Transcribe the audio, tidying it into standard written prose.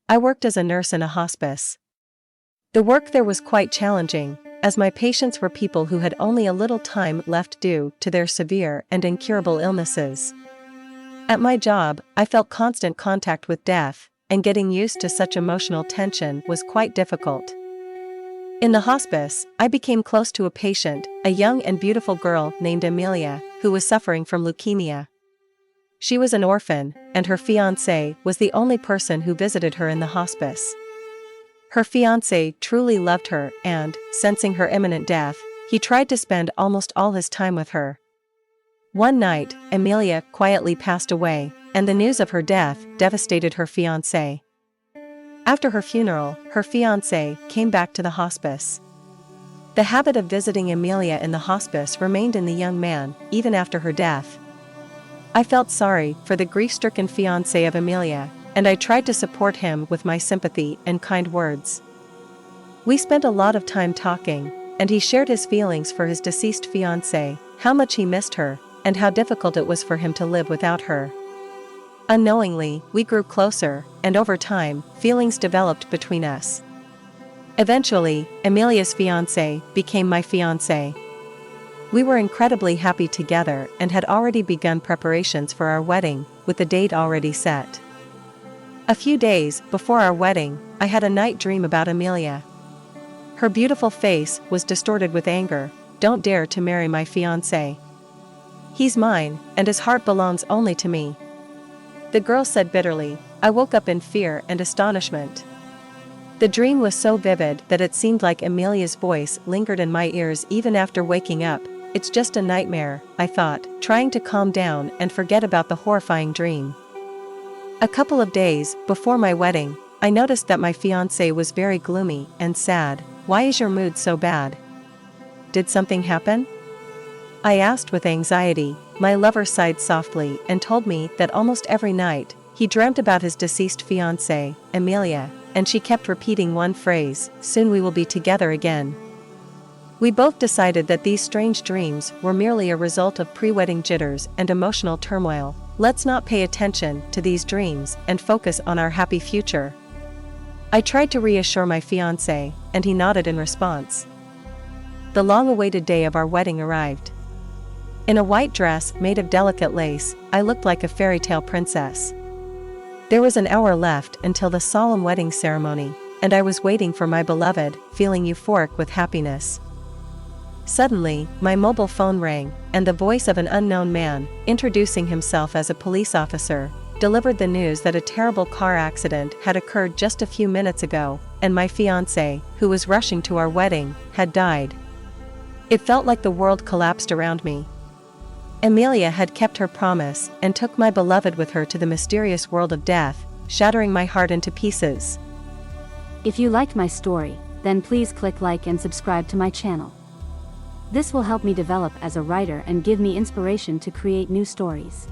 I worked as a nurse in a hospice. The work there was quite challenging, as my patients were people who had only a little time left due to their severe and incurable illnesses. At my job, I felt constant contact with death, and getting used to such emotional tension was quite difficult. In the hospice, I became close to a patient, a young and beautiful girl named Amelia, who was suffering from leukemia. She was an orphan, and her fiancé was the only person who visited her in the hospice. Her fiancé truly loved her and, sensing her imminent death, he tried to spend almost all his time with her. One night, Amelia quietly passed away, and the news of her death devastated her fiancé. After her funeral, her fiancé came back to the hospice. The habit of visiting Amelia in the hospice remained in the young man, even after her death. I felt sorry for the grief-stricken fiancé of Amelia, and I tried to support him with my sympathy and kind words. We spent a lot of time talking, and he shared his feelings for his deceased fiancée, how much he missed her, and how difficult it was for him to live without her. Unknowingly, we grew closer, and over time, feelings developed between us. Eventually, Amelia's fiancé became my fiancé. We were incredibly happy together and had already begun preparations for our wedding, with the date already set. A few days before our wedding, I had a night dream about Amelia. Her beautiful face was distorted with anger. "Don't dare to marry my fiancé. He's mine, and his heart belongs only to me," the girl said bitterly. I woke up in fear and astonishment. The dream was so vivid that it seemed like Amelia's voice lingered in my ears even after waking up. It's just a nightmare, I thought, trying to calm down and forget about the horrifying dream. A couple of days before my wedding, I noticed that my fiancé was very gloomy and sad. "Why is your mood so bad? Did something happen?" I asked with anxiety. My lover sighed softly and told me that almost every night, he dreamt about his deceased fiancée, Amelia, and she kept repeating one phrase, "Soon we will be together again." We both decided that these strange dreams were merely a result of pre-wedding jitters and emotional turmoil. Let's not pay attention to these dreams and focus on our happy future. I tried to reassure my fiancé, and he nodded in response. The long-awaited day of our wedding arrived. In a white dress made of delicate lace, I looked like a fairy tale princess. There was an hour left until the solemn wedding ceremony, and I was waiting for my beloved, feeling euphoric with happiness. Suddenly, my mobile phone rang, and the voice of an unknown man, introducing himself as a police officer, delivered the news that a terrible car accident had occurred just a few minutes ago, and my fiancé, who was rushing to our wedding, had died. It felt like the world collapsed around me. Amelia had kept her promise and took my beloved with her to the mysterious world of death, shattering my heart into pieces. If you liked my story, then please click like and subscribe to my channel. This will help me develop as a writer and give me inspiration to create new stories.